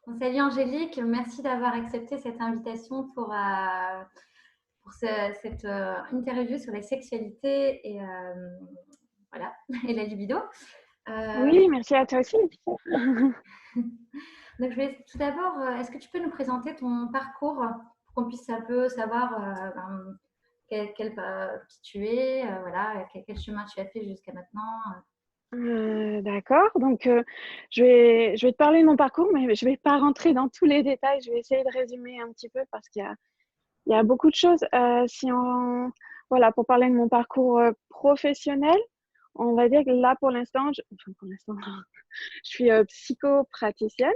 Bon, salut Angélique, merci d'avoir accepté cette invitation pour cette interview sur les sexualités et, voilà, et la libido. Euh, Oui, merci à toi aussi. donc, je vais tout d'abord, est-ce que tu peux nous présenter ton parcours pour qu'on puisse un peu savoir qui tu es, voilà, quel chemin tu as fait jusqu'à maintenant. D'accord, donc je vais te parler de mon parcours, mais je ne vais pas rentrer dans tous les détails. Je vais essayer de résumer un petit peu parce qu'il y a beaucoup de choses. Voilà, pour parler de mon parcours professionnel, on va dire que là, pour l'instant, je suis psychopraticienne.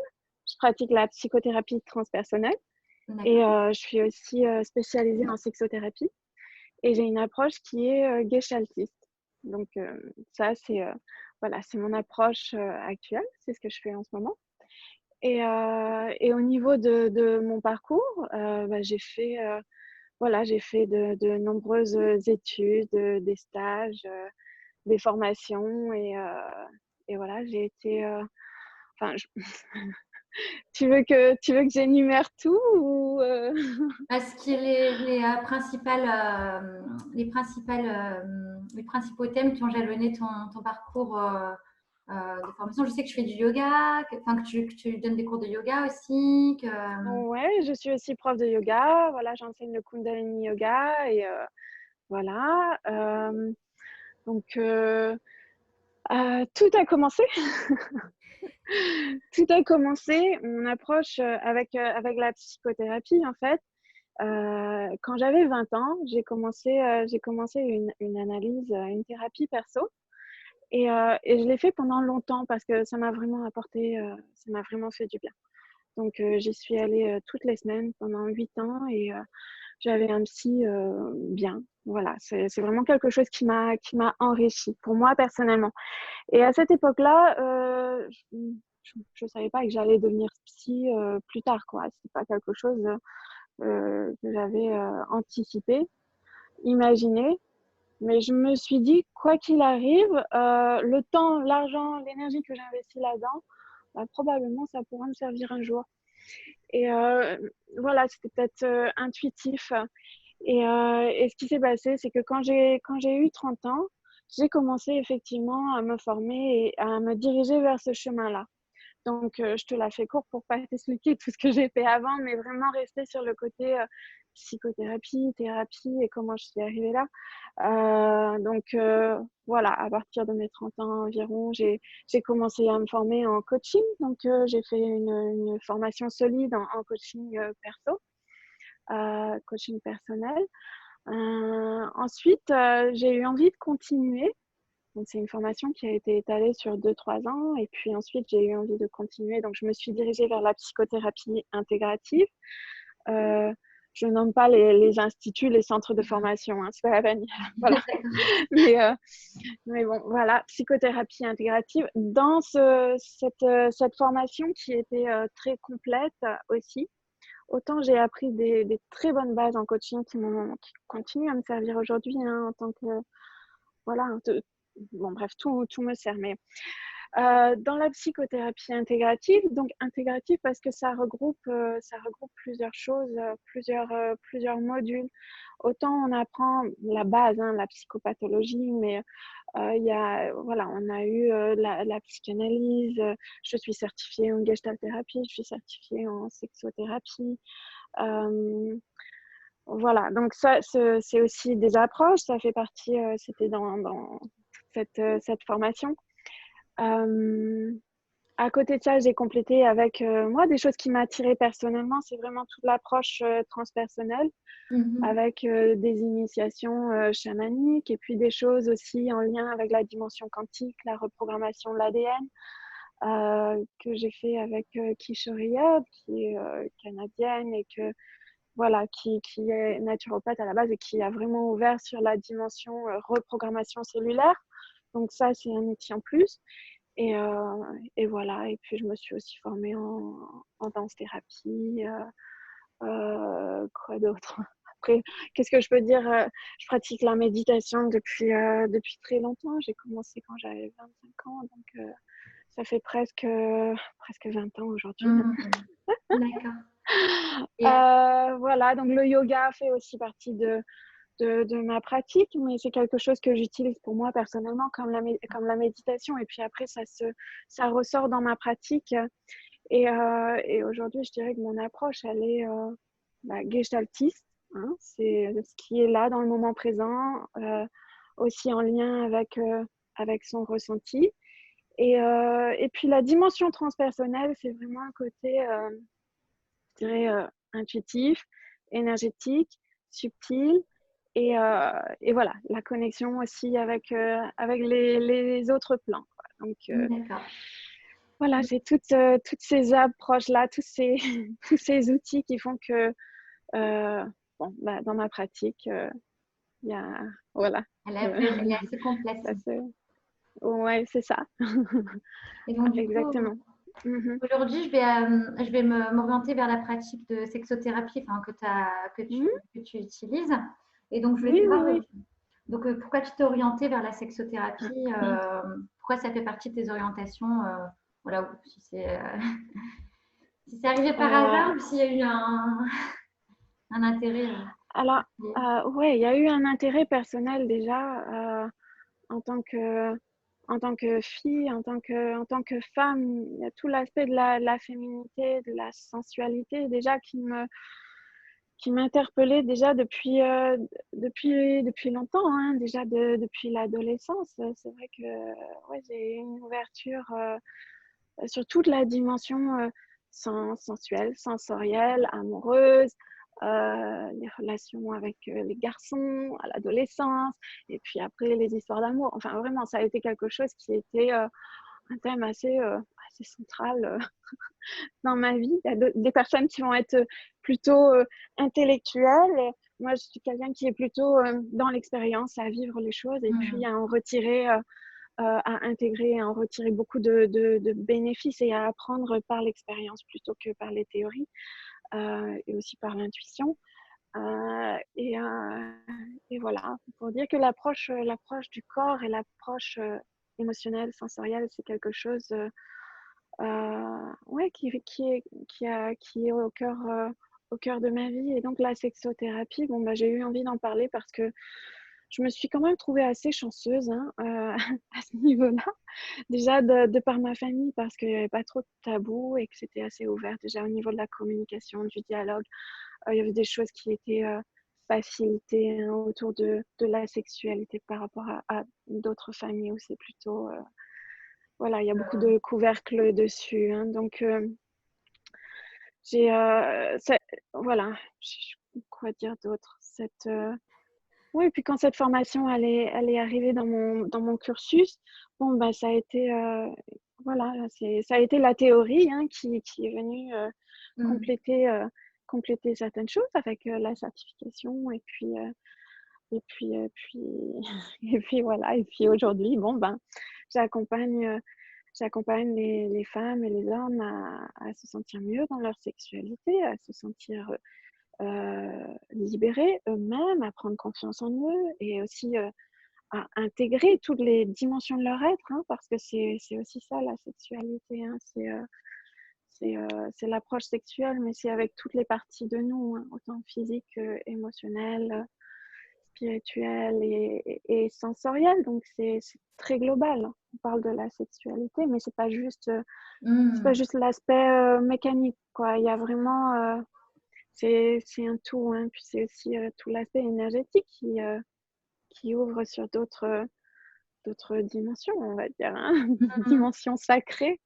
Je pratique la psychothérapie transpersonnelle et D'accord. je suis aussi spécialisée en sexothérapie. Et j'ai une approche qui est gestaltiste. Donc ça, voilà, c'est mon approche actuelle, c'est ce que je fais en ce moment. Et au niveau de mon parcours, j'ai fait de nombreuses études, des stages, des formations et voilà, j'ai été, enfin, tu veux que j'énumère tout ou Est-ce que les principaux thèmes qui ont jalonné ton parcours de formation? Je sais que tu fais du yoga, que tu donnes des cours de yoga aussi. Ouais, je suis aussi prof de yoga. Voilà, j'enseigne le Kundalini Yoga et voilà. Donc, tout a commencé. Tout a commencé. Mon approche avec la psychothérapie, en fait. Quand j'avais 20 ans, j'ai commencé une analyse, une thérapie perso. Et je l'ai fait pendant longtemps parce que ça m'a vraiment apporté, ça m'a vraiment fait du bien. Donc, j'y suis allée toutes les semaines pendant 8 ans et j'avais un psy bien. Voilà, c'est vraiment quelque chose qui m'a enrichie pour moi personnellement. Et à cette époque-là, je savais pas que j'allais devenir psy plus tard, quoi. C'est pas quelque chose que j'avais anticipé, imaginé. Mais je me suis dit, quoi qu'il arrive, le temps, l'argent, l'énergie que j'investis là-dedans, bah, probablement ça pourra me servir un jour. Et voilà, c'était peut-être intuitif. Et ce qui s'est passé, c'est que quand j'ai eu 30 ans, j'ai commencé effectivement à me former et à me diriger vers ce chemin-là. Donc, je te la fais court pour pas t'expliquer tout ce que j'ai fait avant, mais vraiment rester sur le côté psychothérapie, thérapie et comment je suis arrivée là. Donc, voilà, à partir de mes 30 ans environ, j'ai commencé à me former en coaching. Donc, j'ai fait une formation solide en coaching perso, coaching personnel. Ensuite, j'ai eu envie de continuer. Donc, c'est une formation qui a été étalée sur 2-3 ans. Et puis ensuite, j'ai eu envie de continuer. Donc, je me suis dirigée vers la psychothérapie intégrative. Euh, je nomme pas les instituts, les centres de formation, hein, c'est pas la peine. Voilà. Mais, euh, mais bon, voilà, psychothérapie intégrative. Dans cette formation qui était très complète aussi, autant j'ai appris des très bonnes bases en coaching qui continuent à me servir aujourd'hui hein, en tant que voilà, bon bref, tout me sert. Mais dans la psychothérapie intégrative, donc intégrative parce que ça regroupe plusieurs choses, plusieurs modules. Autant on apprend la base, hein, la psychopathologie, mais voilà, on a eu la psychanalyse. Je suis certifiée en gestalt thérapie, je suis certifiée en sexothérapie. Euh, voilà, donc ça, c'est aussi des approches, ça fait partie, c'était dans cette formation. Euh, à côté de ça, j'ai complété avec moi des choses qui m'attiraient personnellement, c'est vraiment toute l'approche transpersonnelle Mhm. avec des initiations chamaniques et puis des choses aussi en lien avec la dimension quantique, la reprogrammation de l'ADN que j'ai fait avec Kishori Yab, qui est canadienne et voilà, qui est naturopathe à la base et qui a vraiment ouvert sur la dimension reprogrammation cellulaire. Donc ça, c'est un outil en plus. Et, euh, et voilà, et puis je me suis aussi formée en danse-thérapie. Quoi d'autre? Après, qu'est-ce que je peux dire? Je pratique la méditation depuis très longtemps. J'ai commencé quand j'avais 25 ans, donc ça fait presque 20 ans aujourd'hui. Mhm. D'accord. Et Voilà, donc le yoga fait aussi partie de ma pratique, mais c'est quelque chose que j'utilise pour moi personnellement comme la méditation. Et puis après, ça ressort dans ma pratique. Et aujourd'hui, je dirais que mon approche, elle est gestaltiste. Hein, c'est ce qui est là dans le moment présent, aussi en lien avec son ressenti. Et puis la dimension transpersonnelle, c'est vraiment un côté, je dirais, intuitif, énergétique, subtil. Et voilà, la connexion aussi avec les autres plans, quoi. Donc, d'accord. voilà, c'est toutes ces approches-là, tous ces outils qui font que, bon, dans ma pratique, il y a, voilà, Elle est assez complète. ça ouais, c'est ça, Et donc, du coup, exactement. Mhm. aujourd'hui, je vais m'orienter vers la pratique de sexothérapie, enfin, Mhm. que tu utilises. Et donc, je voulais Oui, oui, savoir, oui. donc, pourquoi tu t'es orientée vers la sexothérapie, pourquoi ça fait partie de tes orientations, voilà, ou si c'est si c'est arrivé par Euh, hasard ou s'il y a eu un intérêt alors, particulier. ouais, il y a eu un intérêt personnel déjà, en tant que, en tant que fille, en tant que femme. Il y a tout l'aspect de la féminité, de la sensualité déjà qui m'interpellait déjà depuis longtemps, hein, déjà depuis l'adolescence. C'est vrai que ouais, j'ai une ouverture sur toute la dimension sensuelle, sensorielle, amoureuse, les relations avec les garçons à l'adolescence, et puis après les histoires d'amour. Enfin, vraiment, ça a été quelque chose qui était un thème assez central dans ma vie. Il y a des personnes qui vont être plutôt intellectuelles. Et moi, je suis quelqu'un qui est plutôt dans l'expérience, à vivre les choses et puis à en retirer, à intégrer, à en retirer beaucoup de bénéfices et à apprendre par l'expérience plutôt que par les théories et aussi par l'intuition. Euh, et, euh, et voilà, pour dire que l'approche du corps et l'approche émotionnelle, sensorielle, c'est quelque chose ouais, qui est au cœur de ma vie. Et donc la sexothérapie, bon, bah, j'ai eu envie d'en parler parce que je me suis quand même trouvée assez chanceuse, hein, à ce niveau-là. Déjà de par ma famille, parce qu'il n'y avait pas trop de tabous et que c'était assez ouvert déjà au niveau de la communication, du dialogue. Il y avait des choses qui étaient facilitées, hein, autour de la sexualité par rapport à d'autres familles où c'est plutôt voilà, il y a beaucoup de couvercles dessus, hein. Donc j'ai voilà, quoi dire d'autre, oui, puis quand cette formation elle est arrivée dans mon cursus, bon bah ça a été voilà, ça a été la théorie, hein, qui est venue Mm. compléter compléter certaines choses avec la certification. Et puis et puis voilà. Et puis aujourd'hui, bon ben j'accompagne j'accompagne les femmes et les hommes à se sentir mieux dans leur sexualité, à se sentir libérer eux-mêmes, à prendre confiance en eux et aussi à intégrer toutes les dimensions de leur être, hein, parce que c'est aussi ça la sexualité, hein, c'est l'approche sexuelle, mais c'est avec toutes les parties de nous, hein, autant physique, émotionnelle, spirituelle et sensorielle. Donc c'est très global, hein. On parle de la sexualité, mais c'est pas Mm. juste l'aspect mécanique, quoi. Il y a vraiment c'est un tout, hein. Puis c'est aussi tout l'aspect énergétique qui ouvre sur d'autres dimensions, on va dire, hein. Mm. Dimensions sacrées.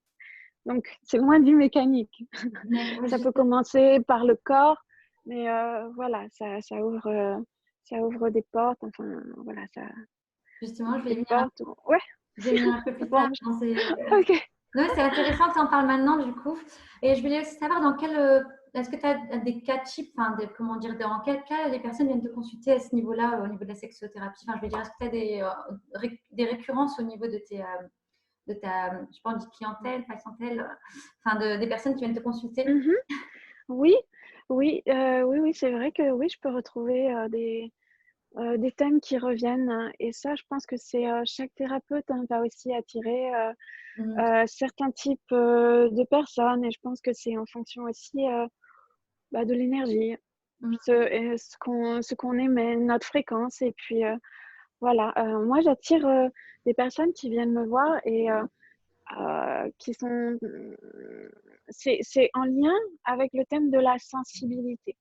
Donc, c'est loin du mécanique. D'accord. Ça peut commencer par le corps, mais voilà, ça ouvre des portes. Enfin, voilà, ça Justement, ouvre des portes. Ouais, je vais venir un peu plus bon, tard dans ces. ok. Non, c'est intéressant que tu en parles maintenant, du coup. Et je voulais aussi savoir dans quel. Est-ce que tu as des cas types, enfin, comment dire, dans quel cas les personnes viennent te consulter à ce niveau-là, au niveau de la sexothérapie? Enfin, je veux dire, est-ce que tu as des récurrences au niveau de ta, je pense, clientèle, patientèle, enfin, des personnes qui viennent te consulter? Mhm. Oui, oui, oui, oui, c'est vrai que oui, je peux retrouver des thèmes qui reviennent, hein, et ça, je pense que c'est, chaque thérapeute, hein, va aussi attirer, Mmh. certains types, de personnes, et je pense que c'est en fonction aussi, bah, de l'énergie, Mmh. ce qu'on émet, notre fréquence, et puis, voilà, moi j'attire, des personnes qui viennent me voir et qui sont, c'est en lien avec le thème de la sensibilité.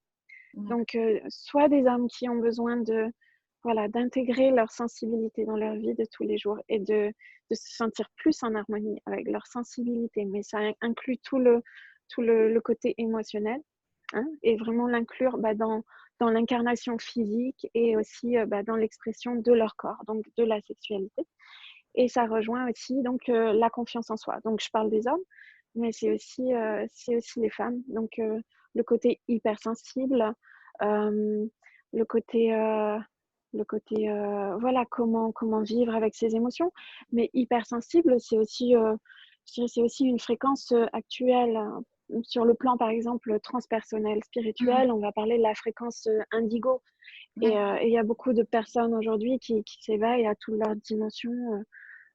D'accord. Donc, soit des hommes qui ont besoin de, voilà, d'intégrer leur sensibilité dans leur vie de tous les jours et de se sentir plus en harmonie avec leur sensibilité, mais ça inclut tout le côté émotionnel, hein, et vraiment l'inclure, bah, dans l'incarnation physique et aussi, bah, dans l'expression de leur corps, donc de la sexualité. Et ça rejoint aussi donc, la confiance en soi. Donc je parle des hommes, mais c'est aussi les femmes. Donc, le côté hypersensible, hem, le côté, voilà, comment vivre avec ses émotions. Mais hypersensible, c'est aussi, je dirais, c'est aussi une fréquence, actuelle, sur le plan, par exemple, transpersonnel, Mmh. spirituel, on va parler de la fréquence, indigo. D'accord. Et il y a beaucoup de personnes aujourd'hui qui s'éveillent à toutes leurs dimensions,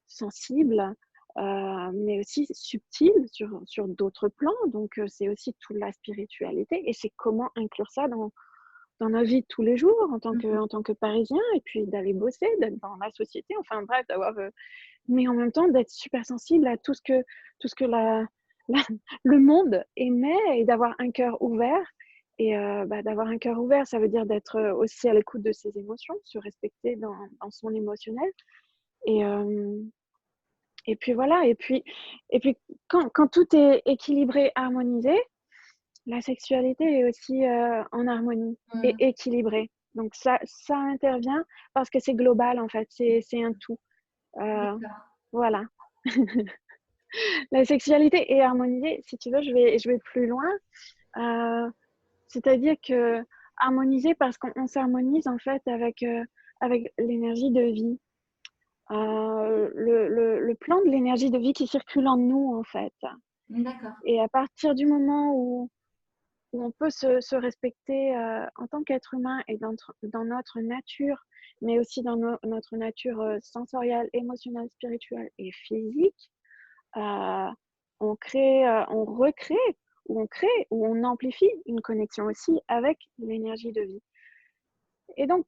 sensibles, mais aussi subtiles sur d'autres plans. Donc, c'est aussi toute la spiritualité, et c'est comment inclure ça dans notre vie de tous les jours Mmh. en tant que Parisien, et puis d'aller bosser, d'être dans la société, enfin bref, d'avoir, mais en même temps d'être super sensible à tout ce que la le monde émet, et d'avoir un cœur ouvert, et bah, d'avoir un cœur ouvert, ça veut dire d'être, aussi à l'écoute de ses émotions, se respecter dans son émotionnel, et et puis voilà, et puis quand tout est équilibré, harmonisé, la sexualité est aussi, en harmonie et Mmh. équilibrée. Donc ça intervient parce que c'est global, en fait, c'est un tout. Heu, D'accord. voilà. La sexualité est harmonisée, si tu veux, je vais plus loin, heu, c'est-à-dire que harmoniser parce qu'on s'harmonise, en fait, avec l'énergie de vie, le plan de l'énergie de vie qui circule en nous, en fait, D'accord. et à partir du moment où on peut se respecter, en tant qu'être humain, et dans notre nature, mais aussi dans notre nature, sensorielle, émotionnelle, spirituelle et physique, heu, on recrée, ou on crée, ou on amplifie une connexion aussi avec l'énergie de vie, et donc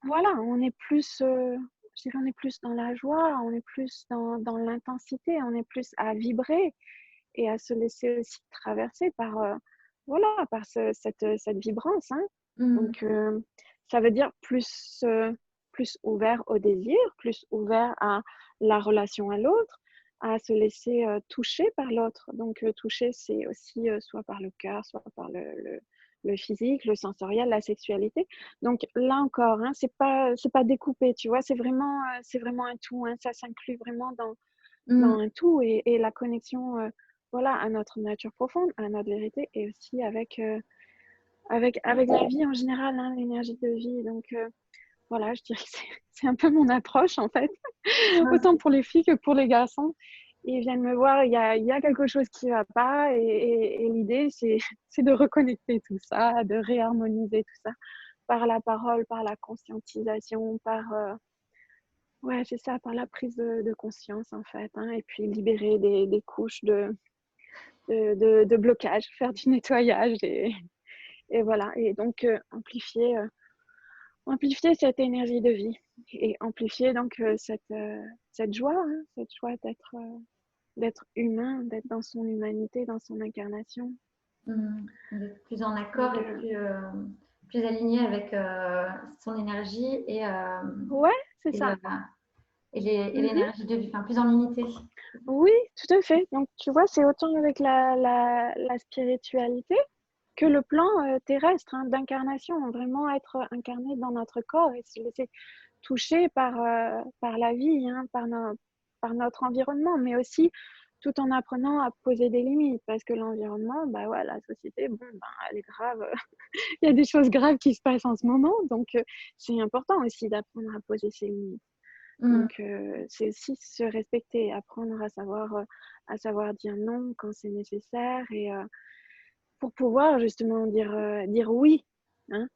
voilà, on est plus, je dirais, on est plus dans la joie, on est plus dans l'intensité, on est plus à vibrer et à se laisser aussi traverser par, voilà, par cette vibrance, hein. Mmh. Donc, ça veut dire plus ouvert au désir, plus ouvert à la relation à l'autre, à se laisser, toucher par l'autre. Donc, toucher, c'est aussi, soit par le cœur, soit par le physique, le sensoriel, la sexualité. Donc là encore, hein, c'est pas découpé, tu vois? C'est vraiment un tout, hein. Ça s'inclut vraiment dans Mmh. un tout, et la connexion, voilà, à notre nature profonde, à notre vérité, et aussi avec la vie en général, hein, l'énergie de vie. Donc, voilà, je dirais que c'est un peu mon approche, en fait, Ouais, autant pour les filles que pour les garçons. Ils viennent me voir, il y a quelque chose qui va pas, et l'idée, c'est de reconnecter tout ça, de réharmoniser tout ça par la parole, par la conscientisation, ouais, c'est ça, par la prise de conscience, en fait, hein, et puis libérer des couches de blocage, faire du nettoyage, et voilà, et donc, amplifier cette énergie de vie, et amplifier donc, cette joie, hein, cette joie d'être humain, d'être dans son humanité, dans son incarnation. mmh. D'être plus en accord Donc, et plus aligné avec, son énergie ouais, c'est et ça. le et Mmh. l'énergie de vie, enfin plus en unité. Oui, tout à fait. Donc tu vois, c'est autant avec la spiritualité que le plan, terrestre, hein, d'incarnation. Vraiment être incarné dans notre corps et se laisser toucher par la vie, hein, par notre environnement, mais aussi tout en apprenant à poser des limites, parce que l'environnement, bah, ouais, la société, bon, ben, elle est grave, il y a des choses graves qui se passent en ce moment, donc, c'est important aussi d'apprendre à poser ses limites. Mmh. Donc, c'est aussi se respecter, apprendre à savoir dire non quand c'est nécessaire, et pour pouvoir justement dire oui, hein,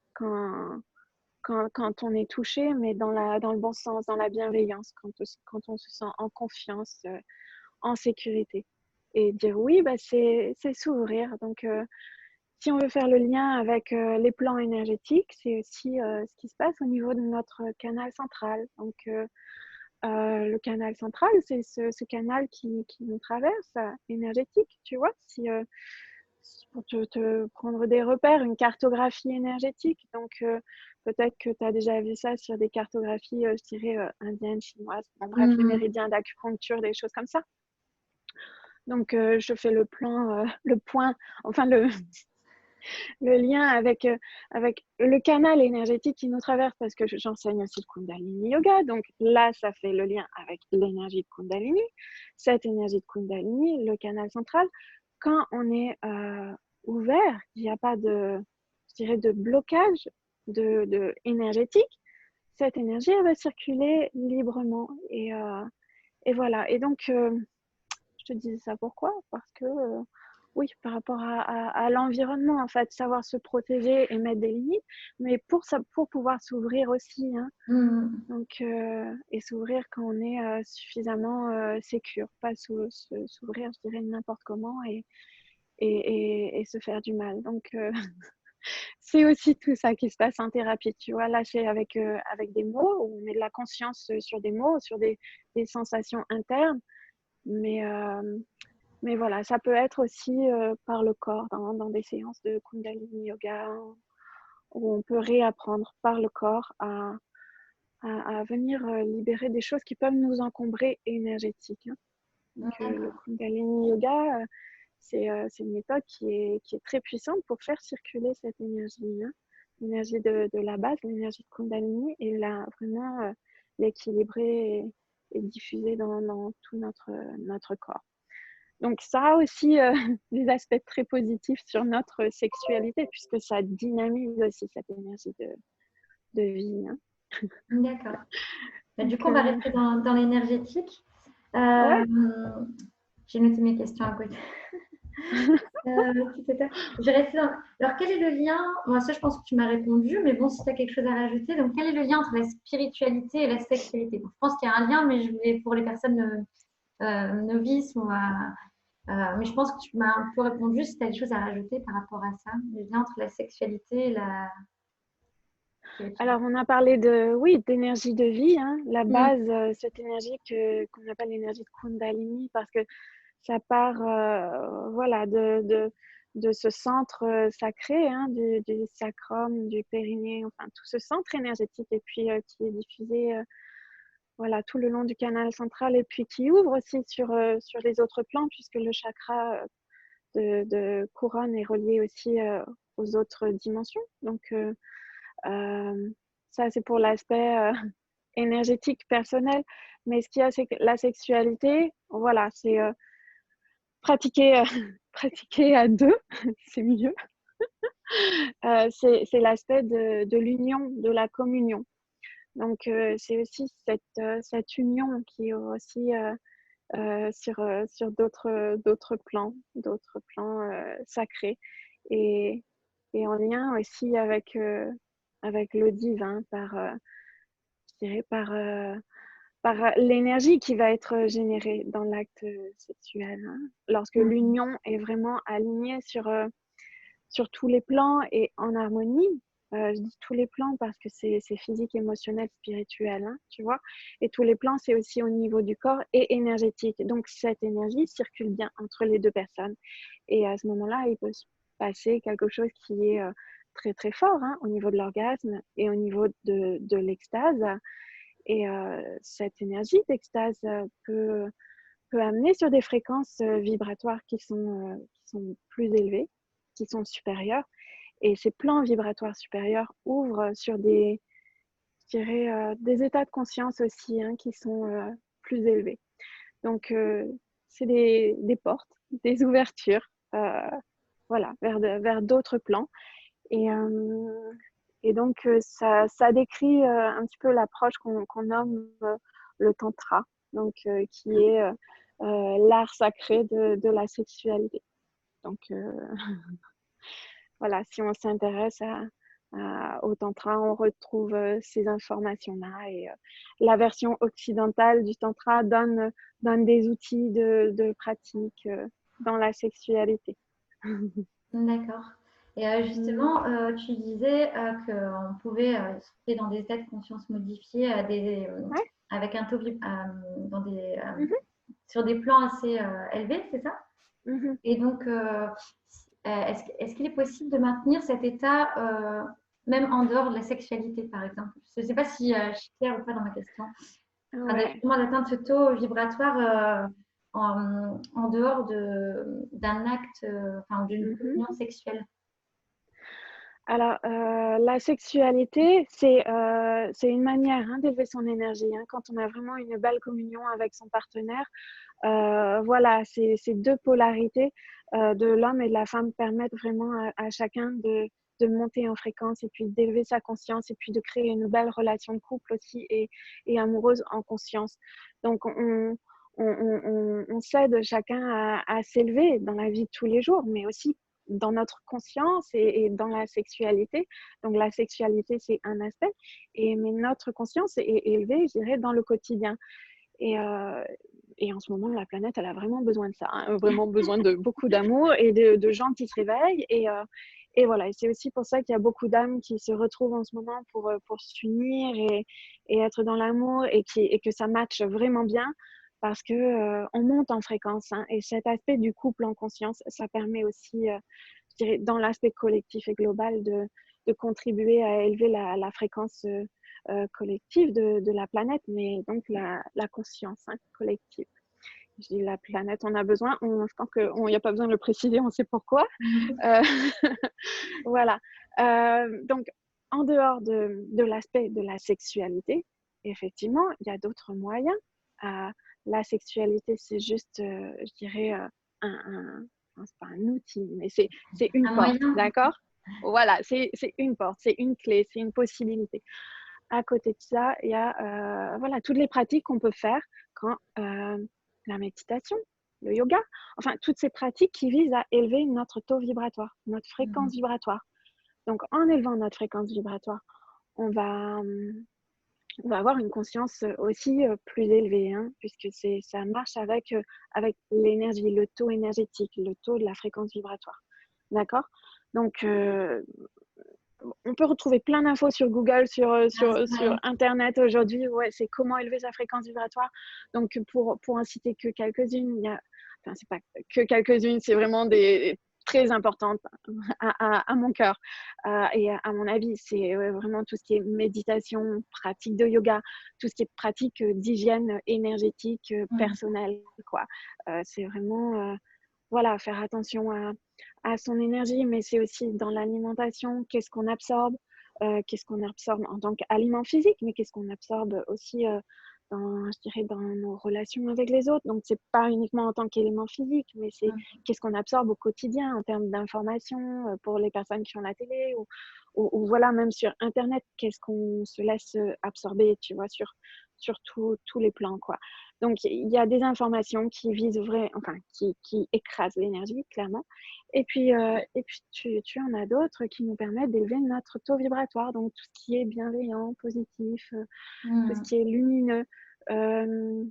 quand on est touché, mais dans le bon sens, dans la bienveillance, quand on se sent en confiance, en sécurité. Et dire oui, bah, c'est s'ouvrir. Donc, si on veut faire le lien avec les plans énergétiques, c'est aussi ce qui se passe au niveau de notre canal central. Donc, le canal central, c'est ce canal qui nous traverse, énergétique, tu vois. Pour te prendre des repères, une cartographie énergétique. Donc, peut-être que tu as déjà vu ça sur des cartographies, je dirais, indiennes, chinoises. Bon, bref, les méridiens d'acupuncture, des choses comme ça. Donc, je fais le point, enfin, le lien avec le canal énergétique qui nous traverse, parce que j'enseigne aussi le Kundalini Yoga. Donc là, ça fait le lien avec l'énergie de Kundalini. Cette énergie de Kundalini, le canal central, quand on est ouvert, il n'y a pas je dirais, de blocage énergétique, cette énergie, elle va circuler librement. Et voilà. Et donc, je te disais ça pourquoi? Parce que, oui, par rapport à l'environnement, en fait, savoir se protéger et mettre des limites, mais pour pouvoir s'ouvrir aussi, hein. Donc, et s'ouvrir quand on est suffisamment sécure, pas s'ouvrir, je dirais, n'importe comment et se faire du mal. Donc, c'est aussi tout ça qui se passe en thérapie, tu vois. Là, c'est avec des mots, où on met de la conscience sur des mots, sur des sensations internes, mais voilà, ça peut être aussi par le corps, dans des séances de Kundalini Yoga, où on peut réapprendre par le corps à venir libérer des choses qui peuvent nous encombrer énergétiques, hein. Donc, le Kundalini Yoga, c'est une méthode qui est très puissante pour faire circuler cette énergie, hein. L'énergie de la base, l'énergie de Kundalini, et là, vraiment l'équilibrer et diffuser dans tout notre corps. Donc, ça a aussi des aspects très positifs sur notre sexualité, puisque ça dynamise aussi cette énergie de vie, hein. D'accord. Bah, du Donc, coup, on va rester dans l'énergétique. ouais. J'ai noté mes questions à côté. Je vais rester Alors, quel est le lien? Moi, ça, je pense que tu m'as répondu, mais bon, si tu as quelque chose à rajouter, donc quel est le lien entre la spiritualité et la sexualité? Donc, je pense qu'il y a un lien, mais je voulais pour les personnes novices mais je pense que tu m'as un peu répondu. Si tu as des choses à rajouter par rapport à ça, le lien entre la sexualité et la spiritualité. Alors, on a parlé d'énergie de vie, hein. La base, cette énergie qu'on appelle l'énergie de Kundalini, parce que ça part, voilà, de ce centre sacré, hein, du sacrum, du périnée, enfin tout ce centre énergétique, et puis qui est diffusé, voilà, tout le long du canal central, et puis qui ouvre aussi sur les autres plans, puisque le chakra de couronne est relié aussi aux autres dimensions. Donc, ça, c'est pour l'aspect énergétique personnel. Mais ce qu'il y a, c'est que la sexualité, voilà, c'est pratiquer, pratiquer à deux, c'est mieux. C'est l'aspect de l'union, de la communion. Donc, c'est aussi cette union qui est aussi sur d'autres plans sacrés, et en lien aussi avec le divin, je dirais par l'énergie qui va être générée dans l'acte sexuel, hein. Lorsque l'union est vraiment alignée sur tous les plans et en harmonie. Je dis tous les plans parce que c'est physique, émotionnel, spirituel, hein, tu vois. Et tous les plans, c'est aussi au niveau du corps et énergétique. Donc, cette énergie circule bien entre les deux personnes. Et à ce moment-là, il peut se passer quelque chose qui est très, très fort, hein, au niveau de l'orgasme et au niveau de l'extase. Et cette énergie d'extase peut amener sur des fréquences vibratoires qui sont plus élevées, qui sont supérieures. Et ces plans vibratoires supérieurs ouvrent sur je dirais, des états de conscience aussi, hein, qui sont plus élevés. Donc, c'est des portes, des ouvertures, voilà, vers d'autres plans. Et, donc, ça décrit un petit peu l'approche qu'on nomme le tantra, donc qui est l'art sacré de la sexualité. Donc, voilà, si on s'intéresse Au tantra, on retrouve ces informations-là et la version occidentale du tantra donne des outils de pratique dans la sexualité. D'accord. Et Mm. justement, tu disais qu'on pouvait sauter dans des états de conscience modifiés Ouais. avec un taux dans Mhm, sur des plans assez élevés, c'est ça? mhm. Et donc, est-ce qu'il est possible de maintenir cet état même en dehors de la sexualité, par exemple? Je ne sais pas si je suis claire ou pas dans ma question. Ouais. Justement, d'atteindre ce taux vibratoire en dehors d'un acte, enfin, d'une Mhm. union sexuelle. Alors, la sexualité, c'est une manière d'élever son énergie. Quand on a vraiment une belle communion avec son partenaire, voilà, ces deux polarités de l'homme et de la femme permettent vraiment à chacun de monter en fréquence et puis d'élever sa conscience et puis de créer une belle relation de couple aussi et amoureuse en conscience. Donc, on s'aide chacun à s'élever dans la vie de tous les jours, mais aussi dans notre conscience et dans la sexualité. Donc, la sexualité, c'est un aspect, mais notre conscience est élevée, je dirais, dans le quotidien. Et, euh, et en ce moment, la planète, elle a vraiment besoin de ça, vraiment besoin de beaucoup d'amour et de gens qui se réveillent. Et voilà, et c'est aussi pour ça qu'il y a beaucoup d'âmes qui se retrouvent en ce moment pour s'unir et être dans l'amour et que ça matche vraiment bien parce que on monte en fréquence. Et cet aspect du couple en conscience, ça permet aussi, je dirais, dans l'aspect collectif et global, de contribuer à élever la fréquence collective de la planète, mais donc la conscience collective. Je dis la planète, on a besoin, je pense qu'il n'y a pas besoin de le préciser, on sait pourquoi. Euh, voilà. Donc, en dehors de l'aspect de la sexualité, effectivement, il y a d'autres moyens. La sexualité, c'est juste, je dirais, c'est pas un outil, mais c'est une Un porte, moyen? d'accord? Voilà, c'est une porte, c'est une clé, c'est une possibilité. À côté de ça, il y a voilà, toutes les pratiques qu'on peut faire quand la méditation, le yoga, enfin toutes ces pratiques qui visent à élever notre taux vibratoire, notre fréquence vibratoire. Donc en élevant notre fréquence vibratoire, on va, on va avoir une conscience aussi plus élevée, puisque ça marche avec l'énergie, le taux énergétique, le taux de la fréquence vibratoire. D'accord? Donc, on peut retrouver plein d'infos sur Google, sur Ouais. Internet aujourd'hui. Ouais, c'est comment élever sa fréquence vibratoire. Donc, pour en citer que quelques-unes, enfin, c'est pas que quelques-unes, c'est vraiment des très importantes à mon cœur. Et à mon avis, c'est vraiment tout ce qui est méditation, pratique de yoga, tout ce qui est pratique d'hygiène énergétique personnelle, quoi. C'est vraiment, voilà, faire attention à son énergie, mais c'est aussi dans l'alimentation, qu'est-ce qu'on absorbe en tant qu'aliment physique, mais qu'est-ce qu'on absorbe aussi je dirais, dans nos relations avec les autres. Donc, c'est pas uniquement en tant qu'élément physique, mais c'est qu'est-ce qu'on absorbe au quotidien en termes d'informations pour les personnes qui ont la télé ou voilà, même sur Internet, qu'est-ce qu'on se laisse absorber, tu vois, sur tous les plans, quoi. Donc, il y a des informations qui visent enfin, qui écrasent l'énergie, clairement. Et puis tu en as d'autres qui nous permettent d'élever notre taux vibratoire, donc tout ce qui est bienveillant, positif, tout ce qui est lumineux. Euh,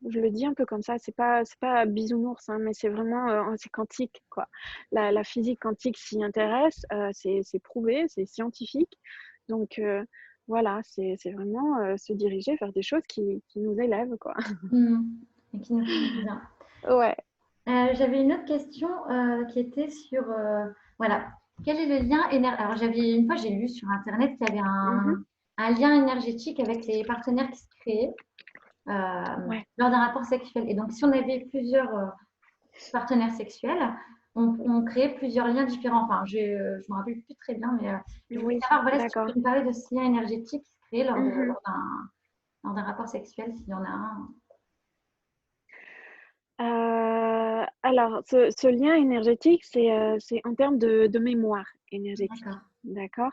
je le dis un peu comme ça, c'est pas bisounours, mais c'est vraiment c'est quantique, quoi. La physique quantique s'y intéresse, c'est prouvé, c'est scientifique. Donc voilà, c'est vraiment se diriger vers des choses qui nous élèvent, quoi. Et qui nous font du bien. Ouais. J'avais une autre question qui était sur, voilà, quel est le lien énergétique? Alors, une fois, j'ai lu sur Internet qu'il y avait Mhm. un lien énergétique avec les partenaires qui se créaient Ouais. lors d'un rapport sexuel. Et donc, si on avait plusieurs partenaires sexuels, on créait plusieurs liens différents. Enfin, je ne me rappelle plus très bien, mais je voulais Oui, savoir, voilà, si tu d'accord. peux me parler de ce lien énergétique qui se crée Mhm. lors d'un rapport sexuel, s'il y en a un. Alors, ce lien énergétique, c'est en termes de mémoire énergétique. D'accord. D'accord?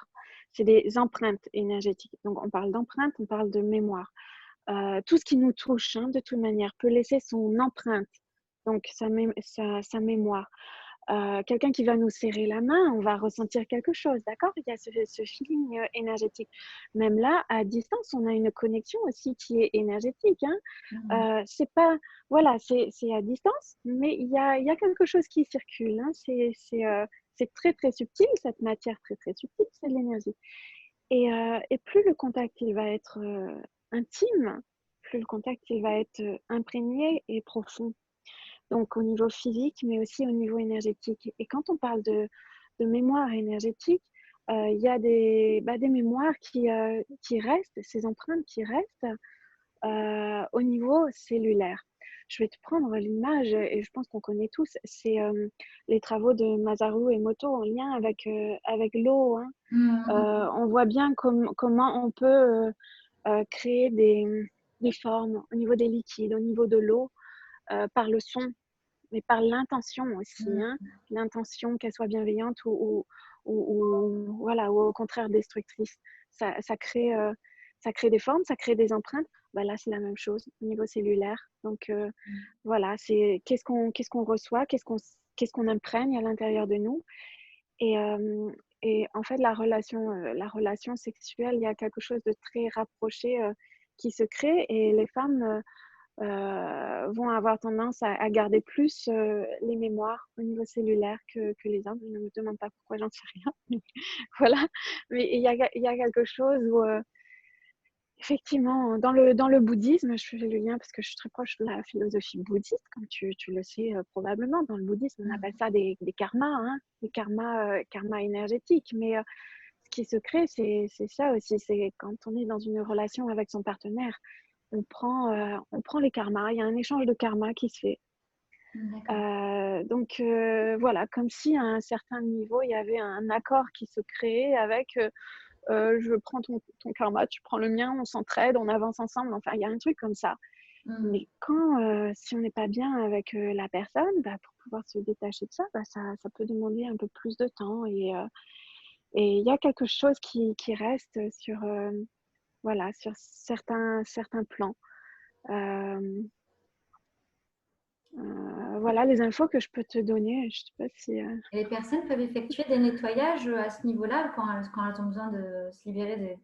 C'est des empreintes énergétiques. Donc, on parle d'empreintes, on parle de mémoire. Tout ce qui nous touche, de toute manière, peut laisser son empreinte, donc sa mémoire. quelqu'un qui va nous serrer la main, on va ressentir quelque chose, d'accord? Il y a ce feeling énergétique. Même là, à distance, on a une connexion aussi qui est énergétique, hein. Mhm. C'est pas, voilà, c'est à distance, mais il y a quelque chose qui circule, hein. C'est très, très subtil, cette matière très, très subtile, c'est de l'énergie. Et plus le contact il va être intime, plus le contact il va être imprégné et profond. Donc au niveau physique, mais aussi au niveau énergétique. Et quand on parle de mémoire énergétique, il y a des mémoires qui restent, ces empreintes qui restent au niveau cellulaire. Je vais te prendre l'image, et je pense qu'on connaît tous, c'est les travaux de Masaru Emoto en lien avec l'eau, hein. Mhm. On voit bien comment on peut créer des formes au niveau des liquides, au niveau de l'eau, par le son, mais par l'intention aussi, hein. Mhm. L'intention, qu'elle soit bienveillante voilà, ou au contraire destructrice. Ça crée des formes, ça crée des empreintes. Bah là, c'est la même chose au niveau cellulaire. Donc voilà, c'est qu'est-ce qu'on reçoit, qu'est-ce qu'on imprègne à l'intérieur de nous. Et, et en fait, la relation sexuelle, il y a quelque chose de très rapproché qui se crée, et les femmes vont avoir tendance à garder plus les mémoires au niveau cellulaire que les hommes. Je ne me demande pas pourquoi, j'en sais rien. Mais voilà. Mais il y a quelque chose où, effectivement, dans le bouddhisme, je fais le lien parce que je suis très proche de la philosophie bouddhiste, comme tu le sais probablement. Dans le bouddhisme, on appelle ça des karmas, hein, des karmas énergétiques. Mais ce qui se crée, c'est ça aussi. C'est quand on est dans une relation avec son partenaire, on prend les karmas. Il y a un échange de karma qui se fait. D'accord. Donc voilà, comme si à un certain niveau, il y avait un accord qui se créait avec je prends ton karma, tu prends le mien, on s'entraide, on avance ensemble. Enfin, il y a un truc comme ça. Mhm. Mais quand, si on n'est pas bien avec la personne, bah, pour pouvoir se détacher de ça, bah, ça peut demander un peu plus de temps. Et il y a quelque chose qui reste sur, voilà, sur certains plans. Euh, voilà les infos que je peux te donner. Je sais pas si. Et les personnes peuvent effectuer des nettoyages à ce niveau-là quand elles ont besoin de se libérer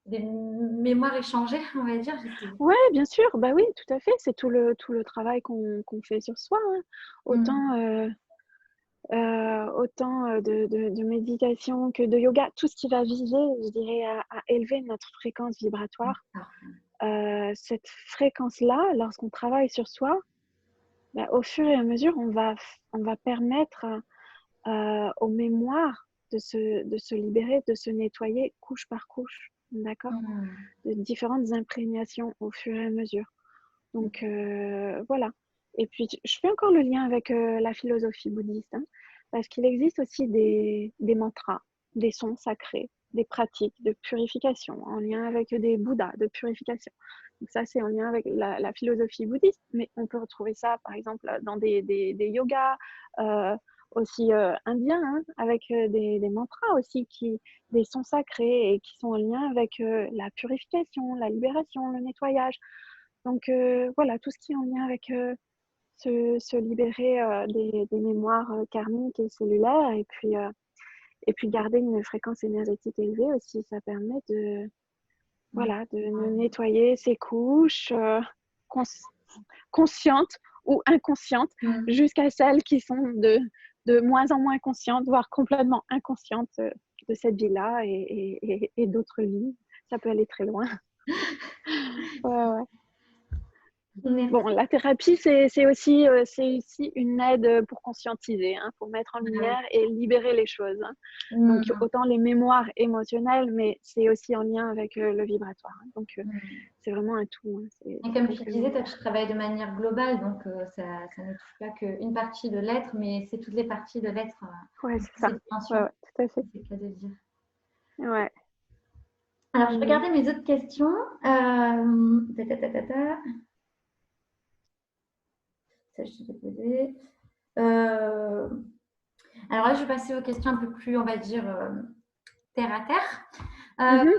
des mémoires échangées, on va dire. Ouais, bien sûr. Bah oui, tout à fait. C'est tout le travail qu'on fait sur soi, hein. Mhm. Autant, autant de méditation que de yoga. Tout ce qui va viser, je dirais, à élever notre fréquence vibratoire. D'accord. Cette fréquence-là, lorsqu'on travaille sur soi, bah, au fur et à mesure, on va permettre aux mémoires de se libérer, de se nettoyer couche par couche, d'accord? Mhm. De différentes imprégnations au fur et à mesure. Donc voilà. Et puis, je fais encore le lien avec la philosophie bouddhiste, hein, parce qu'il existe aussi des mantras, des sons sacrés, des pratiques de purification en lien avec des bouddhas de purification. Donc ça, c'est en lien avec la philosophie bouddhiste, mais on peut retrouver ça, par exemple, dans des yogas, euh, aussi indiens, hein, avec des mantras aussi, des sons sacrés et qui sont en lien avec la purification, la libération, le nettoyage. Donc voilà, tout ce qui est en lien avec se libérer des mémoires karmiques et cellulaires, et puis garder une fréquence énergétique élevée aussi, ça permet voilà, de nettoyer ses couches cons conscientes ou inconscientes, Mhm. jusqu'à celles qui sont de moins en moins conscientes, voire complètement inconscientes de cette vie-là et d'autres vies. Ça peut aller très loin. Ouais, ouais. Bon, Merci. la thérapie, c'est aussi une aide pour conscientiser, hein, pour mettre en Ah oui. lumière et libérer les choses, hein. Donc, Mhm. autant les mémoires émotionnelles, mais c'est aussi en lien avec le vibratoire, hein. Donc, Mhm. c'est vraiment un tout, hein, Et c'est comme tu disais, toi, tu complémentaire. travailles de manière globale, donc ça ne touche pas qu'une partie de l'être, mais c'est toutes les parties de l'être, Ouais, dans c'est toutes ça. ses Ouais, dimensions, ouais, tout à fait. c'est le cas de le dire. Ouais. Alors, je Mm. regardais mes autres questions. Ta, ta, ta, ta, ta. Ça, je t'ai posé. Euh, alors là, je vais passer aux questions un peu plus, on va dire, terre à terre. Mhm.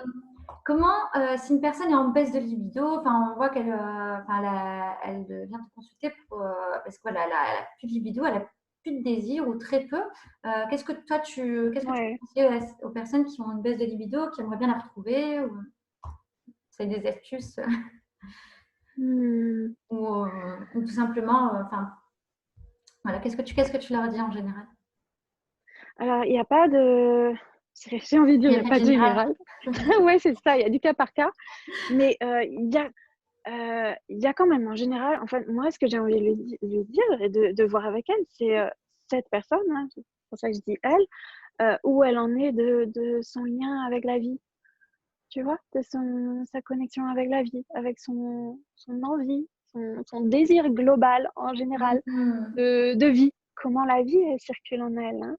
Comment, si une personne est en baisse de libido, enfin, on voit qu'elle vient te consulter parce que voilà, elle a plus de libido, elle a plus de désir ou très peu. Qu'est-ce que tu Ouais. conseilles aux personnes qui ont une baisse de libido, qui aimeraient bien la retrouver ou c'est des astuces Hmm. ou tout simplement, enfin, voilà, qu'est-ce que tu leur dis en général? Alors, il n'y a pas de... J'ai envie de dire, Il il y n'y a a pas de pas de général. général. Ouais, c'est ça, il y a du cas par cas. Mais il y a quand même, en général, en fait, moi, ce que j'ai envie de lui dire et de voir avec elle, c'est cette personne, hein, c'est pour ça que je dis elle, où elle en est de son lien avec la vie, tu vois, de sa connexion avec la vie, avec son envie, son désir global en général Mmh. de vie. Comment la vie, elle circule en elle, hein.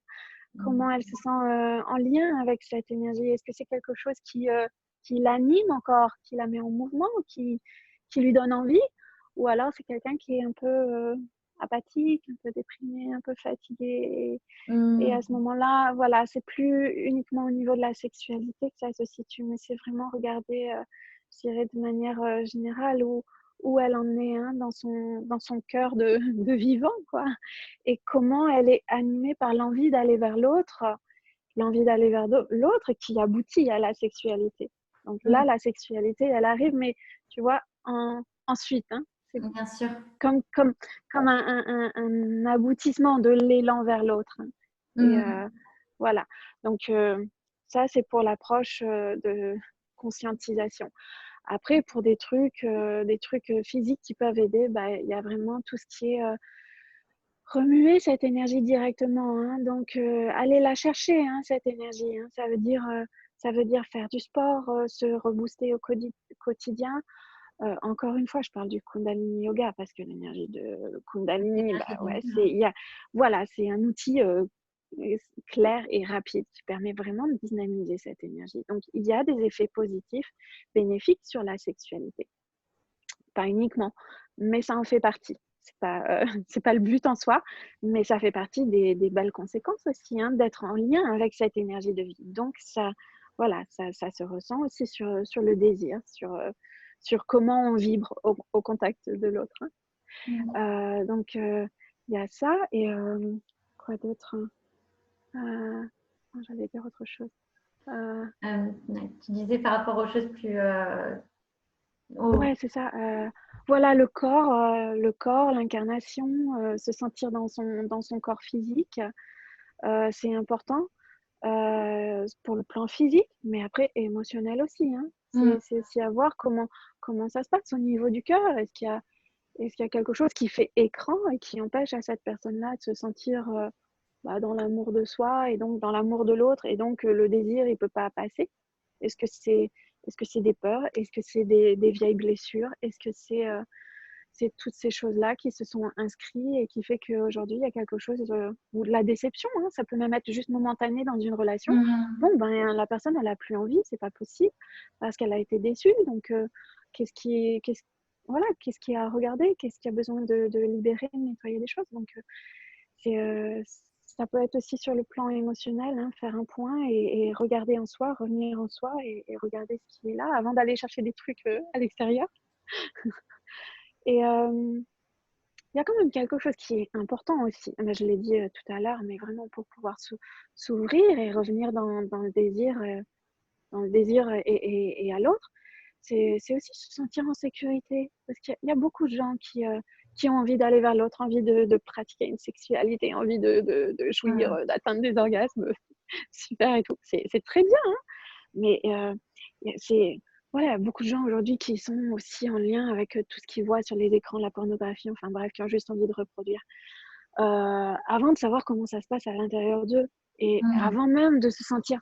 Comment elle Mmh. se sent en lien avec cette énergie. Est-ce que c'est quelque chose qui l'anime encore, qui la met en mouvement, qui lui donne envie? Ou alors c'est quelqu'un qui est un peu apathique, un peu déprimé, un peu fatigué. Et à ce Mmh. moment-là, voilà, c'est plus uniquement au niveau de la sexualité que ça se situe, mais c'est vraiment regarder, je dirais, de manière générale où elle en est, hein, dans son cœur de vivant, quoi. Et comment elle est animée par l'envie d'aller vers l'autre qui aboutit à la sexualité. Donc là, Mmh. la sexualité, elle arrive, mais tu vois, ensuite, hein, c'est Bien sûr. comme, comme, comme un aboutissement de l'élan vers l'autre, hein. Et Mmh. voilà. Donc, ça, c'est pour l'approche de conscientisation. Après, pour des trucs physiques qui peuvent aider, bah, il y a vraiment tout ce qui est remuer cette énergie directement, hein. Donc, aller la chercher, hein, cette énergie, hein. Ça veut dire faire du sport, se rebooster au quotidien. Encore une fois, je parle du Kundalini Yoga parce que l'énergie de Kundalini, bah L'énergie ouais, des murs. voilà, c'est un outil clair et rapide qui permet vraiment de dynamiser cette énergie. Donc, il y a des effets positifs, bénéfiques sur la sexualité. Pas uniquement, mais ça en fait partie. C'est pas, c'est pas le but en soi, mais ça fait partie des belles conséquences aussi, hein, d'être en lien avec cette énergie de vie. Donc ça, voilà, ça se ressent aussi sur le désir, sur comment on vibre au contact de l'autre, hein. Mmh. Donc il y a ça et quoi d'autre? J'allais dire autre chose. Ouais, tu disais par rapport aux choses plus, Ouais, c'est ça, voilà le corps, l'incarnation, se sentir dans son corps physique, c'est important, pour le plan physique, mais après émotionnel aussi, hein. mmh. C'est aussi à voir comment ça se passe au niveau du cœur. Est-ce qu'il y a quelque chose qui fait écran et qui empêche à cette personne-là de se sentir, bah, dans l'amour de soi et donc dans l'amour de l'autre et donc le désir, il peut pas passer? Est-ce que c'est est-ce que c'est des peurs? Est-ce que c'est des vieilles blessures? Est-ce que c'est toutes ces choses-là qui se sont inscrites et qui fait qu'aujourd'hui, il y a quelque chose, ou de la déception, hein, ça peut même être juste momentané dans une relation. Mmh. Bon, ben, la personne, elle a plus envie, c'est pas possible parce qu'elle a été déçue. Donc, qu'est-ce qui qu'est-ce voilà, qu'est-ce qu'il y a à regarder? Qu'est-ce qu'il y a besoin de libérer, de nettoyer des choses? Donc, c'est, ça peut être aussi sur le plan émotionnel, hein, faire un point et regarder en soi, revenir en soi et regarder ce qui est là avant d'aller chercher des trucs, à l'extérieur. Et il y a quand même quelque chose qui est important aussi. Bah, je l'ai dit, tout à l'heure, mais vraiment pour pouvoir s'ouvrir et revenir dans le désir et à l'autre, c'est aussi se sentir en sécurité. Parce qu'il y a beaucoup de gens qui ont envie d'aller vers l'autre, envie de pratiquer une sexualité, envie de jouir, Mmh. d'atteindre des orgasmes super et tout. C'est très bien, hein, mais c'est voilà, beaucoup de gens aujourd'hui qui sont aussi en lien avec, tout ce qu'ils voient sur les écrans, la pornographie, enfin bref, qui ont juste envie de reproduire, avant de savoir comment ça se passe à l'intérieur d'eux et Mmh. avant même de se sentir,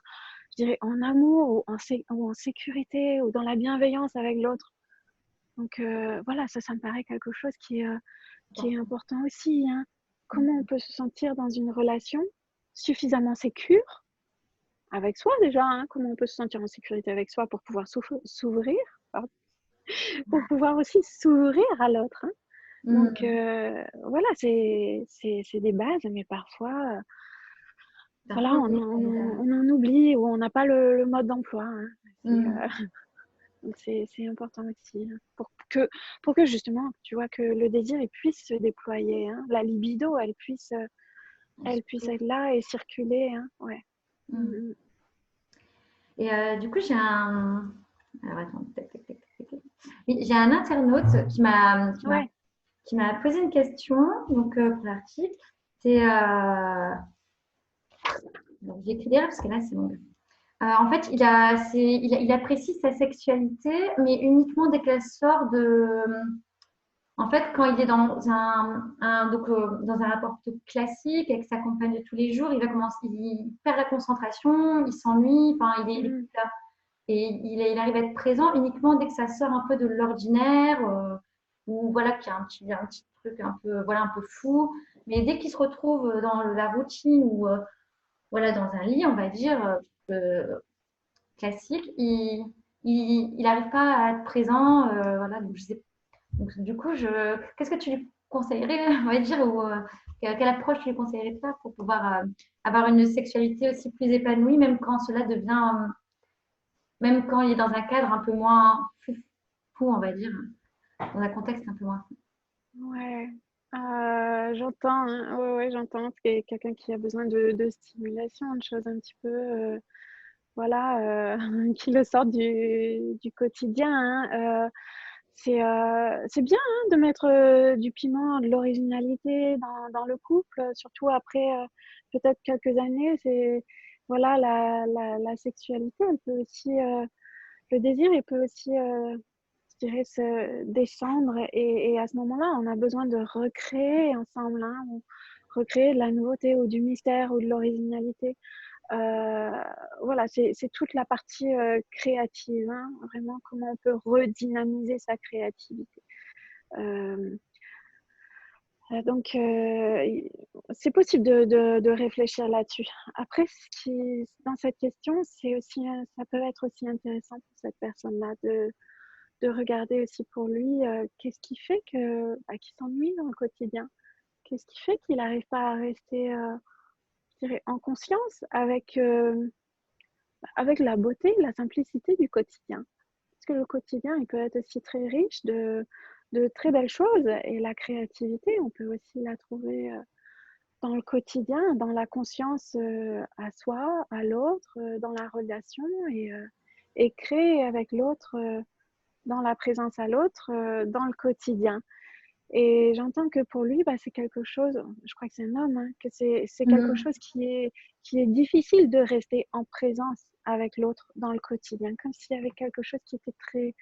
je dirais, en amour ou en sécurité ou dans la bienveillance avec l'autre. Donc voilà, ça me paraît quelque chose qui est Important. important aussi, hein. Comment on Mmh. peut se sentir dans une relation suffisamment sécure avec soi déjà, hein, comment on peut se sentir en sécurité avec soi pour pouvoir s'ouvrir, pardon, pour pouvoir aussi s'ouvrir à l'autre, hein. Donc Mmh. voilà, c'est des bases, mais parfois, voilà, Parfois, on oui, en on en on en oublie ou on n'a pas le mode d'emploi, hein. C'est, mmh. donc c'est important aussi, hein, pour que justement, tu vois, que le désir, il puisse se déployer, hein, la libido, elle puisse, elle puisse être là et circuler. Hein. Ouais. Mm. Et du coup, j'ai un. Alors, attends, oui, j'ai un internaute Ouais. qui m'a posé une question donc, pour l'article. C'est. Donc, j'ai écrit derrière parce que là, c'est long. En fait, il apprécie sa sexualité, mais uniquement dès qu'elle sort de. En fait, quand il est dans un rapport plutôt classique avec sa compagne de tous les jours, il perd la concentration, il s'ennuie, enfin, il est plus là. Et il arrive à être présent uniquement dès que ça sort un peu de l'ordinaire, ou voilà, qu'il y a un petit truc un peu, voilà, un peu fou. Mais dès qu'il se retrouve dans la routine ou voilà, dans un lit, on va dire, classique, il n'arrive pas à être présent. Voilà, donc, donc, du coup, qu'est-ce que tu lui conseillerais, on va dire, ou quelle approche tu lui conseillerais de faire pour pouvoir avoir une sexualité aussi plus épanouie, même quand cela devient, même quand il est dans un cadre un peu moins fou, on va dire, dans un contexte un peu moins fou. Ouais. J'entends, hein. Ouais, ouais, j'entends. C'est quelqu'un qui a besoin de stimulation, de choses un petit peu, voilà, qui le sortent du quotidien. Hein. C'est bien hein, de mettre du piment, de l'originalité dans le couple, surtout après peut-être quelques années. Voilà, la sexualité, elle peut aussi, le désir, il peut aussi, je dirais, se descendre. Et à ce moment-là, on a besoin de recréer ensemble, hein, ou recréer de la nouveauté ou du mystère ou de l'originalité. Euh, voilà, c'est toute la partie créative, hein, vraiment comment on peut redynamiser sa créativité. Euh, donc, c'est possible de réfléchir là-dessus. Après, dans cette question, ça peut être aussi intéressant pour cette personne-là de regarder aussi pour lui qu'est-ce qui fait qu'il s'ennuie dans le quotidien. Qu'est-ce qui fait qu'il n'arrive pas à rester, je dirais, en conscience avec la beauté, la simplicité du quotidien. Parce que le quotidien, il peut être aussi très riche de très belles choses. Et la créativité, on peut aussi la trouver dans le quotidien, dans la conscience à soi, à l'autre, dans la relation et créer avec l'autre, dans la présence à l'autre, dans le quotidien. Et j'entends que pour lui, bah, c'est quelque chose, je crois que c'est un homme, hein, que c'est quelque Mm. chose qui est difficile de rester en présence avec l'autre dans le quotidien, comme s'il y avait quelque chose qui était très,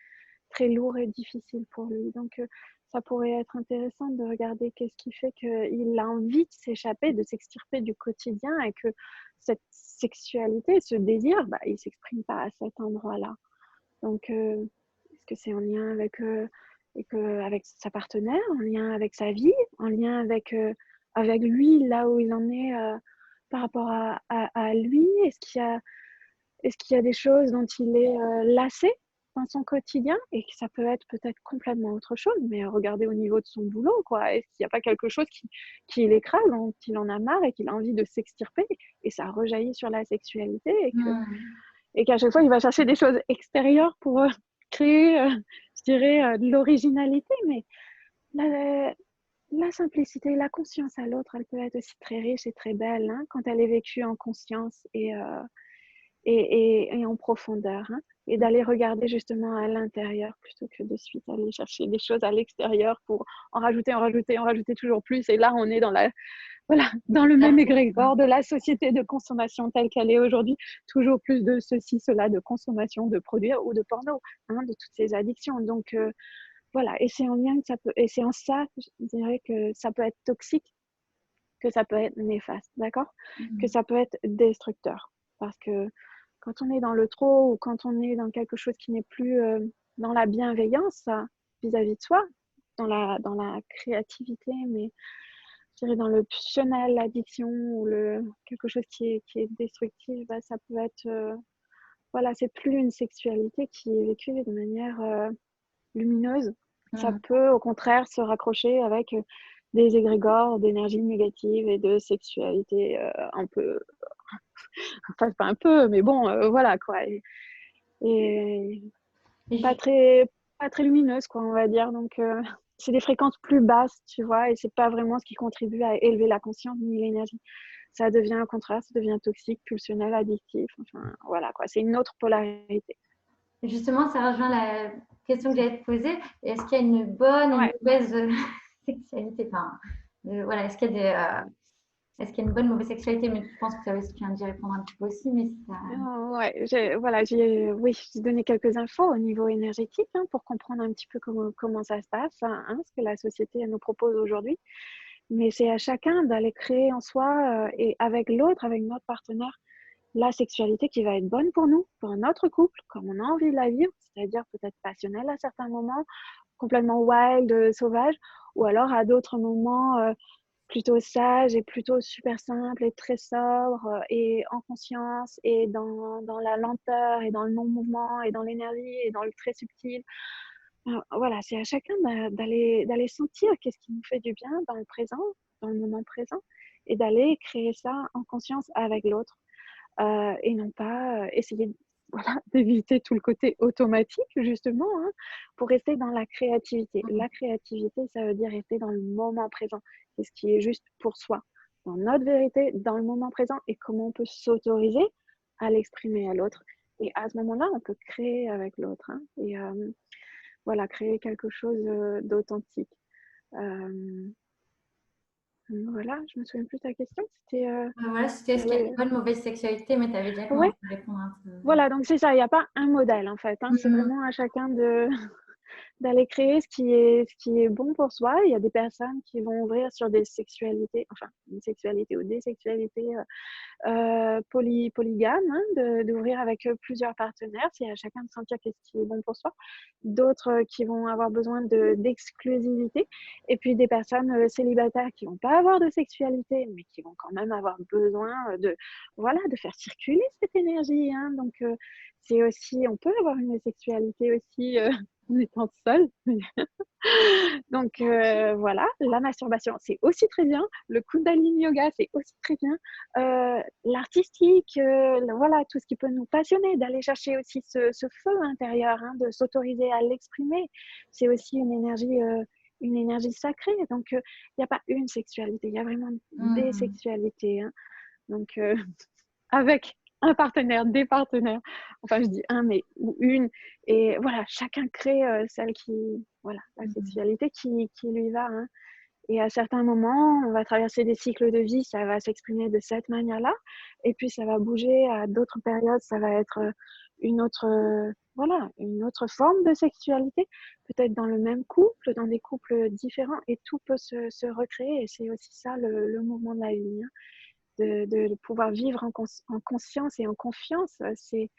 très lourd et difficile pour lui. Donc, ça pourrait être intéressant de regarder qu'est-ce qui fait qu'il a envie de s'échapper, de s'extirper du quotidien et que cette sexualité, ce désir, bah, il ne s'exprime pas à cet endroit-là. Donc, est-ce que c'est en lien avec sa partenaire, en lien avec sa vie, en lien avec lui, là où il en est par rapport à lui? Est-ce qu'il y a des choses dont il est lassé dans son quotidien et que ça peut être peut-être complètement autre chose, mais regardez au niveau de son boulot, quoi. Est-ce qu'il n'y a pas quelque chose qui l'écrase, dont il en a marre et qu'il a envie de s'extirper et ça rejaillit sur la sexualité Mm. et qu'à chaque fois, il va chercher des choses extérieures pour créer, je dirais, de l'originalité, mais la, la simplicité, la conscience à l'autre, elle peut être aussi très riche et très belle hein, quand elle est vécue en conscience et en profondeur. Hein, et d'aller regarder justement à l'intérieur plutôt que de suite aller chercher des choses à l'extérieur pour en rajouter, en rajouter, en rajouter toujours plus. Et là, on est voilà, dans le même égrégore de la société de consommation telle qu'elle est aujourd'hui, toujours plus de ceci, cela, de consommation, de produits ou de porno, hein, de toutes ces addictions. Donc voilà, et c'est en lien que ça peut, et c'est en ça, je dirais que ça peut être toxique, que ça peut être néfaste, d'accord? Que Mm. ça peut être destructeur. Parce que quand on est dans le trop ou quand on est dans quelque chose qui n'est plus dans la bienveillance vis-à-vis de soi, dans la créativité, mais je dirais dans le pulsionnel, l'addiction ou quelque chose qui est destructif, bah, ça peut être, voilà, c'est plus une sexualité qui est vécue de manière lumineuse. Ça Mm. peut au contraire se raccrocher avec des égrégores d'énergie négative et de sexualité un peu, enfin pas un peu, mais bon, voilà quoi, et Et pas très, pas très lumineuse quoi, on va dire. Donc c'est des fréquences plus basses, tu vois, et c'est pas vraiment ce qui contribue à élever la conscience ni l'énergie. Ça devient au contraire, ça devient toxique, pulsionnel, addictif, enfin voilà quoi, c'est une autre polarité. Justement, ça rejoint la question que j'allais te poser. Est-ce qu'il y a une bonne et une Ouais. mauvaise sexualité? Enfin, voilà, est-ce qu'il y a est-ce qu'il y a une bonne, mauvaise sexualité? Mais je pense que tu viens d'y répondre un petit peu aussi, mais ça... Ouais, voilà, oui, j'ai donné quelques infos au niveau énergétique hein, pour comprendre un petit peu comment ça se passe, hein, ce que la société elle nous propose aujourd'hui. Mais c'est à chacun d'aller créer en soi et avec l'autre, avec notre partenaire, la sexualité qui va être bonne pour nous, pour notre couple, comme on a envie de la vivre, c'est-à-dire peut-être passionnelle à certains moments, complètement wild, sauvage, ou alors à d'autres moments plutôt sage et plutôt super simple et très sobre et en conscience et dans la lenteur et dans le non-mouvement et dans l'énergie et dans le très subtil. Voilà, c'est à chacun d'aller sentir qu'est-ce qui nous fait du bien dans le présent, dans le moment présent, et d'aller créer ça en conscience avec l'autre et non pas essayer voilà, d'éviter tout le côté automatique, justement, hein, pour rester dans la créativité. La créativité, ça veut dire rester dans le moment présent, c'est ce qui est juste pour soi, dans notre vérité, dans le moment présent, et comment on peut s'autoriser à l'exprimer à l'autre. Et à ce moment-là, on peut créer avec l'autre, hein, et voilà, créer quelque chose d'authentique. Voilà, je me souviens plus de ta question. C'était Voilà, c'était est-ce qu'il y a une bonne, mauvaise sexualité, mais tu avais déjà ouais, commencé à répondre un peu. voilà, donc c'est ça, il n'y a pas un modèle en fait, hein, c'est vraiment à chacun d'aller créer ce qui est bon pour soi. Il y a des personnes qui vont ouvrir sur des sexualités, enfin une sexualité ou des sexualités polygames, hein, d'ouvrir avec plusieurs partenaires. C'est à chacun de sentir qu'est-ce qui est bon pour soi. D'autres qui vont avoir besoin d'exclusivité. Et puis des personnes célibataires qui vont pas avoir de sexualité, mais qui vont quand même avoir besoin voilà, de faire circuler cette énergie. Hein. Donc c'est aussi, on peut avoir une sexualité aussi en étant seul. Donc voilà, la masturbation, c'est aussi très bien. Le Kundalini Yoga, c'est aussi très bien. L'artistique, voilà, tout ce qui peut nous passionner, d'aller chercher aussi ce feu intérieur, hein, de s'autoriser à l'exprimer. C'est aussi une énergie sacrée. Donc, il n'y a pas une sexualité, il y a vraiment des sexualités. Hein. Donc, avec un partenaire, des partenaires, enfin je dis un, mais ou une, et voilà, chacun crée celle qui, voilà, la sexualité qui lui va. Hein. Et à certains moments, on va traverser des cycles de vie, ça va s'exprimer de cette manière-là, et puis ça va bouger à d'autres périodes, ça va être voilà, une autre forme de sexualité, peut-être dans le même couple, dans des couples différents, et tout peut se recréer, et c'est aussi ça le mouvement de la vie. Hein. De pouvoir vivre en conscience et en confiance ces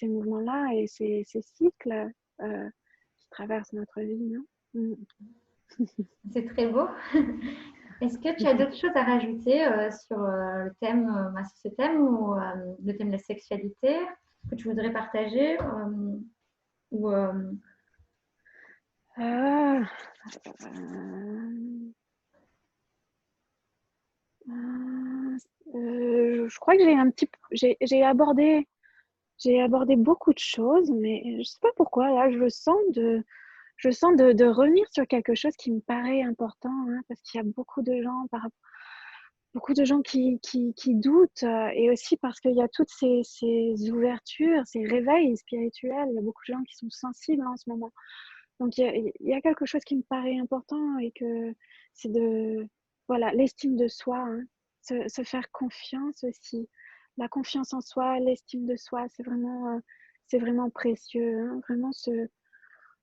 mouvements-là et ces cycles qui traversent notre vie. Hein. C'est très beau. Est-ce que tu as d'autres choses à rajouter sur le thème, sur ce thème ou le thème de la sexualité que tu voudrais partager ou, Euh, je crois que j'ai abordé beaucoup de choses, mais je sais pas pourquoi là je sens de revenir sur quelque chose qui me paraît important, hein, parce qu'il y a beaucoup de gens qui doutent, et aussi parce qu'il y a toutes ces ouvertures, ces réveils spirituels. Il y a beaucoup de gens qui sont sensibles en ce moment. Donc, il y a quelque chose qui me paraît important et que c'est voilà, l'estime de soi, hein, se faire confiance aussi. La confiance en soi, l'estime de soi, c'est vraiment précieux, hein, vraiment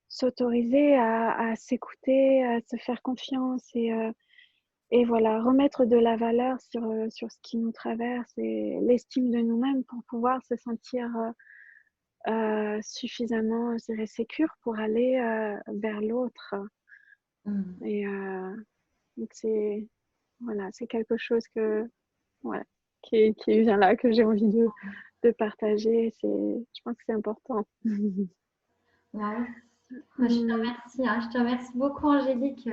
s'autoriser à s'écouter, à se faire confiance et voilà, remettre de la valeur sur ce qui nous traverse et l'estime de nous-mêmes pour pouvoir se sentir suffisamment, je dirais, sécure pour aller vers l'autre. Et donc voilà, c'est quelque chose voilà, qui vient là, que j'ai envie de partager. Je pense que c'est important. ouais. Je te remercie. Hein. Je te remercie beaucoup, Angélique,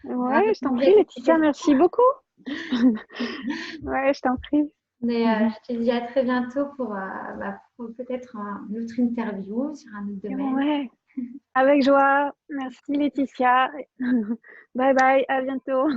d'avoir Ouais, je t'en répondu prie, à toutes ces Laetitia, questions. merci beaucoup. Ouais, je t'en prie. Mais je te dis à très bientôt pour peut-être une autre interview sur un autre domaine. Ouais, Avec joie. Merci Laetitia. Bye bye, à bientôt.